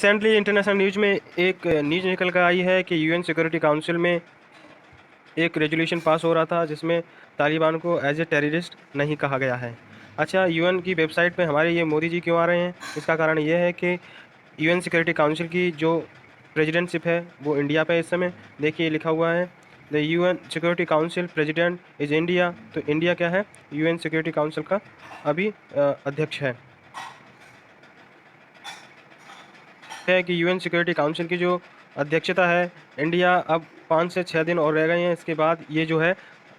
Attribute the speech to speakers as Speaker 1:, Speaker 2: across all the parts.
Speaker 1: Recently international news में एक news निकल कर आई है कि यूएन सिक्योरिटी काउंसिल में एक रेजोल्यूशन पास हो रहा था जिसमें तालिबान को एज ए टेररिस्ट नहीं कहा गया है। अच्छा, यूएन की वेबसाइट पे हमारे ये मोदी जी क्यों आ रहे हैं? इसका कारण ये है कि यूएन सिक्योरिटी काउंसिल की जो प्रेसिडेंटशिप है वो इंडिया पे इस समय। देखिए लिखा हुआ है the UN security council president is India. तो इंडिया क्या है? यूएन सिक्योरिटी काउंसिल का अभी अध्यक्ष है कि यूएन सिक्योरिटी काउंसिल की जो अध्यक्षता है इंडिया, अब 5 से 6 दिन और रह गए हैं, इसके बाद ये जो है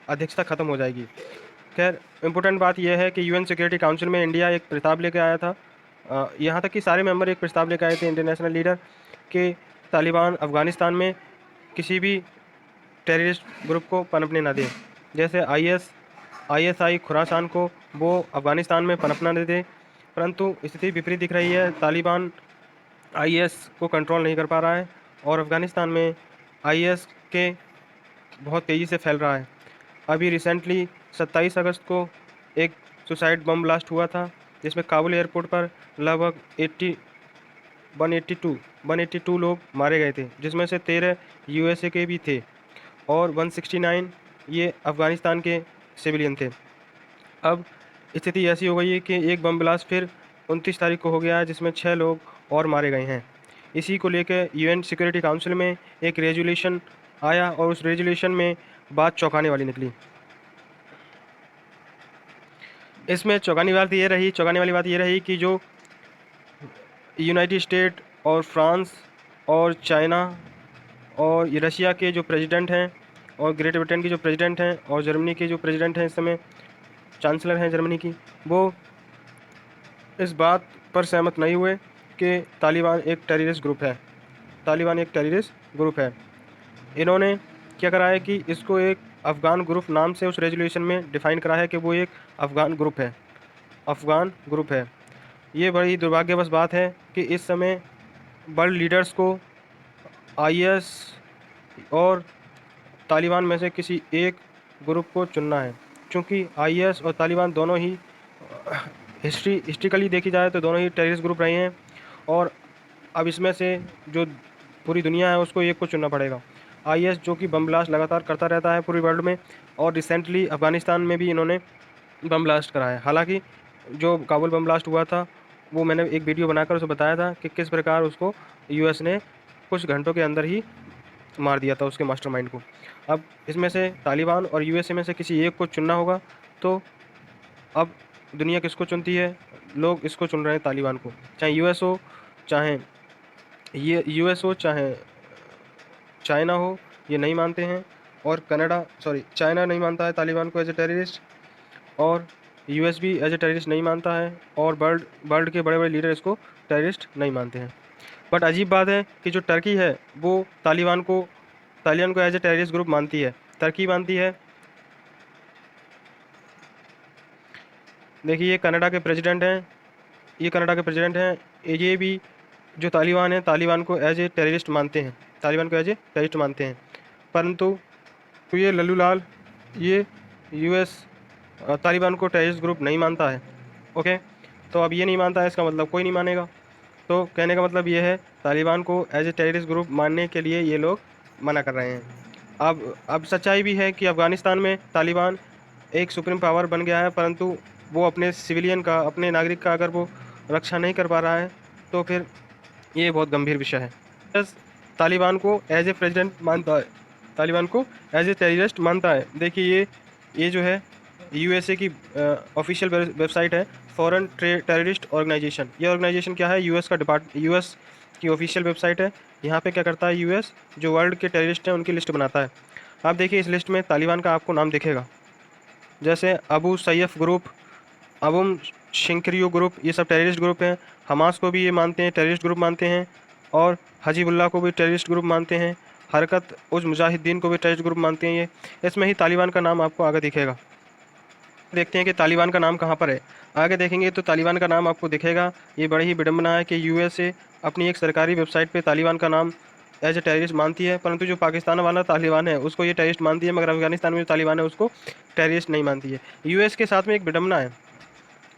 Speaker 1: अध्यक्षता ख़त्म हो जाएगी। खैर, इम्पोर्टेंट बात यह है कि यूएन सिक्योरिटी काउंसिल में इंडिया एक प्रस्ताव लेकर आया था। यहाँ तक कि सारे मेंबर एक प्रस्ताव लेकर आए थे इंटरनेशनल लीडर कि तालिबान अफ़गानिस्तान में किसी भी टेररिस्ट ग्रुप को पनपने ना दें। जैसे आईएसआई खुरासान को वो अफ़गानिस्तान में पनपना दे दे, परंतु स्थिति विपरीत दिख रही है। तालिबान आईएस को कंट्रोल नहीं कर पा रहा है और अफ़गानिस्तान में आईएस के बहुत तेज़ी से फैल रहा है। अभी रिसेंटली 27 अगस्त को एक सुसाइड बम ब्लास्ट हुआ था जिसमें काबुल एयरपोर्ट पर लगभग 182 लोग मारे गए थे, जिसमें से 13 यूएसए के भी थे और 169 ये अफ़गानिस्तान के सिविलियन थे। अब स्थिति ऐसी हो गई है कि एक बम ब्लास्ट फिर 29 तारीख को हो गया है जिसमें 6 लोग और मारे गए हैं। इसी को लेकर यूएन सिक्योरिटी काउंसिल में एक रेजोल्यूशन आया और उस रेजोल्यूशन में बात चौंकाने वाली निकली। इसमें चौंकाने वाली बात ये रही कि जो यूनाइटेड स्टेट और फ्रांस और चाइना और ये रशिया के जो प्रेसिडेंट हैं और ग्रेट ब्रिटेन के जो प्रेसिडेंट हैं और जर्मनी के जो प्रेसिडेंट हैं, इस समय चांसलर हैं जर्मनी की, वो इस बात पर सहमत नहीं हुए कि तालिबान एक टेररिस्ट ग्रुप है। इन्होंने क्या करा है कि इसको एक अफ़गान ग्रुप नाम से उस रेजोल्यूशन में डिफ़ाइन करा है कि वो एक अफ़गान ग्रुप है। ये बड़ी दुर्भाग्यवश बात है कि इस समय वर्ल्ड लीडर्स को आईएस और तालिबान में से किसी एक ग्रुप को चुनना है, क्योंकि आईएस और तालिबान दोनों ही हिस्ट्रिकली देखी जाए तो दोनों ही टेररिस्ट ग्रुप रहे हैं और अब इसमें से जो पूरी दुनिया है उसको एक को चुनना पड़ेगा। आईएस जो कि बम ब्लास्ट लगातार करता रहता है पूरी वर्ल्ड में, और रिसेंटली अफ़गानिस्तान में भी इन्होंने बम ब्लास्ट करा है। हालांकि जो काबुल बम ब्लास्ट हुआ था वो मैंने एक वीडियो बनाकर उसे बताया था कि किस प्रकार उसको यूएस ने कुछ घंटों के अंदर ही मार दिया था उसके मास्टरमाइंड को। अब इसमें से तालिबान और यूएसए में से किसी एक को चुनना होगा, तो अब दुनिया किसको चुनती है? लोग इसको चुन रहे हैं, तालिबान को। चाहे यूएस हो, चाहे चाइना हो, ये नहीं मानते हैं। और चाइना नहीं मानता है तालिबान को एज ए टेररिस्ट, और यूएस भी एज ए टेररिस्ट नहीं मानता है, और वर्ल्ड के बड़े बड़े लीडर इसको टेररिस्ट नहीं मानते हैं। बट अजीब बात है कि जो टर्की है वो तालिबान को एज ए टेररिस्ट ग्रुप मानती है। टर्की मानती है। देखिए ये कनाडा के प्रेसिडेंट हैं। ये भी जो तालिबान है, तालिबान को एज ए टेररिस्ट मानते हैं। परंतु तो ये लल्लू लाल, ये यूएस तालिबान को टेररिस्ट ग्रुप नहीं मानता है। ओके, तो अब ये नहीं मानता है, इसका मतलब कोई नहीं मानेगा। तो कहने का मतलब ये है, तालिबान को एज ए टेररिस्ट ग्रुप मानने के लिए ये लोग मना कर रहे हैं। अब सच्चाई भी है कि अफ़गानिस्तान में तालिबान एक सुप्रीम पावर बन गया है, परंतु वो अपने सिविलियन का, अपने नागरिक का अगर वो रक्षा नहीं कर पा रहा है तो फिर ये बहुत गंभीर विषय है। बस तालिबान को एज ए टेररिस्ट मानता है। देखिए ये जो है यूएसए की ऑफिशियल वेबसाइट है, फॉरेन टेररिस्ट ऑर्गेनाइजेशन। ये ऑर्गेनाइजेशन क्या है? यूएस की ऑफिशियल वेबसाइट है। यहाँ पे क्या करता है यूएस, जो वर्ल्ड के टेररिस्ट हैं उनकी लिस्ट बनाता है। आप देखिए इस लिस्ट में तालिबान का आपको नाम दिखेगा, जैसे अबू सैयफ ग्रुप, अबुम शिंक्रियो ग्रुप, ये सब टेररिस्ट ग्रुप हैं। हमास को भी ये मानते हैं, टेररिस्ट ग्रुप मानते हैं, और हजीबुल्लाह को भी टेररिस्ट ग्रुप मानते हैं। हरकत उज मुजाहिदीन को भी टेररिस्ट ग्रुप मानते हैं। ये इसमें ही तालिबान का नाम आपको आगे दिखेगा। देखते हैं कि तालिबान का नाम कहाँ पर है। आगे देखेंगे तो तालिबान का नाम आपको दिखेगा। ये बड़ी ही विडम्बना है कि यूएसए अपनी एक सरकारी वेबसाइट पे तालिबान का नाम एज ए टेररिस्ट मानती है, परंतु जो पाकिस्तान वाला तालिबान है उसको ये टेररिस्ट मानती है, मगर अफगानिस्तान में जो तालिबान है उसको टेररिस्ट नहीं मानती है। यूएस के साथ में एक विडम्बना है,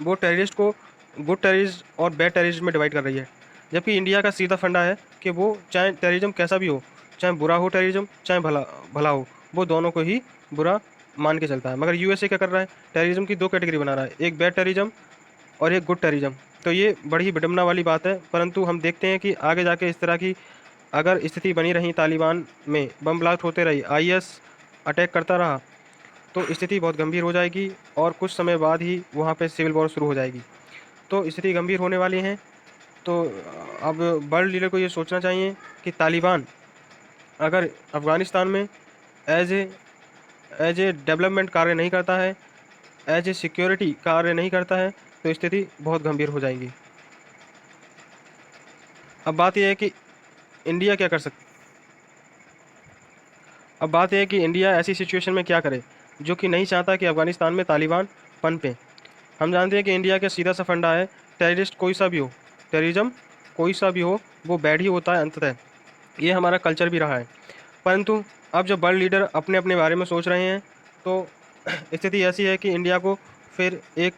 Speaker 1: वो टेररिस्ट को गुड टेररिस्ट और बैड टेररिस्ट में डिवाइड कर रही है। जबकि इंडिया का सीधा फंडा है कि वो चाहे टेररिज्म कैसा भी हो, चाहे बुरा हो टेररिज्म, चाहे भला भला हो, वो दोनों को ही बुरा मान के चलता है। मगर यूएसए क्या कर रहा है, टेररिज्म की दो कैटेगरी बना रहा है, एक बैड टेररिज्म और एक गुड टेररिज्म। तो ये बड़ी ही विडम्बना वाली बात है, परंतु हम देखते हैं कि आगे जाके इस तरह की अगर स्थिति बनी रही, तालिबान में बम ब्लास्ट होते रही, आईएस अटैक करता रहा, तो स्थिति बहुत गंभीर हो जाएगी और कुछ समय बाद ही वहाँ पे सिविल वॉर शुरू हो जाएगी। तो स्थिति गंभीर होने वाली है। तो अब वर्ल्ड लीडर को ये सोचना चाहिए कि तालिबान अगर अफ़गानिस्तान में एज ए डेवलपमेंट कार्य नहीं करता है, एज ए सिक्योरिटी कार्य नहीं करता है, तो स्थिति बहुत गंभीर हो जाएगी। अब बात यह है कि इंडिया क्या कर सकता अब बात यह है कि इंडिया ऐसी सिचुएशन में क्या करे, जो कि नहीं चाहता कि अफ़गानिस्तान में तालिबान पनपे। हम जानते हैं कि इंडिया का सीधा सा फंडा है, टेररिस्ट कोई सा भी हो, टेररिज्म कोई सा भी हो, वो बैड ही होता है अंततः। ये हमारा कल्चर भी रहा है। परंतु अब जब वर्ल्ड लीडर अपने अपने बारे में सोच रहे हैं, तो स्थिति ऐसी है कि इंडिया को फिर एक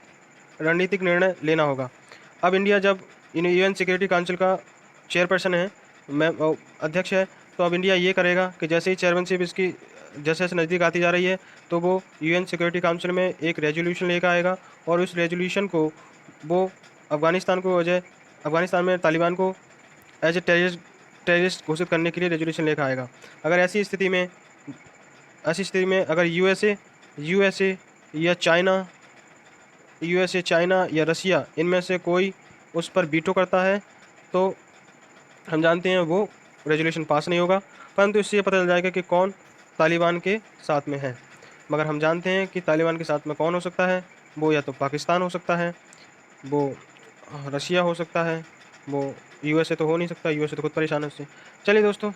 Speaker 1: रणनीतिक निर्णय लेना होगा। अब इंडिया जब यूएन सिक्योरिटी काउंसिल का चेयरपर्सन है, मैं अध्यक्ष है, तो अब इंडिया ये करेगा कि जैसे ही चेयरमैनशिप इसकी जैसे जैसे नज़दीक आती जा रही है, तो वो यूएन सिक्योरिटी काउंसिल में एक रेजोल्यूशन लेकर आएगा और उस रेजोल्यूशन को वो अफ़गानिस्तान में तालिबान को एज ए टेररिस्ट घोषित करने के लिए रेजोल्यूशन लेकर आएगा। अगर ऐसी स्थिति में अगर यूएसए या चाइना या रसिया इनमें से कोई उस पर वीटो करता है, तो हम जानते हैं वो रेजोल्यूशन पास नहीं होगा। परंतु इससे ये पता चल जाएगा कि कौन तालिबान के साथ में है। मगर हम जानते हैं कि तालिबान के साथ में कौन हो सकता है, वो या तो पाकिस्तान हो सकता है, वो रसिया हो सकता है, वो यूएसए तो हो नहीं सकता, यूएसए तो खुद परेशान है उससे। चलिए दोस्तों,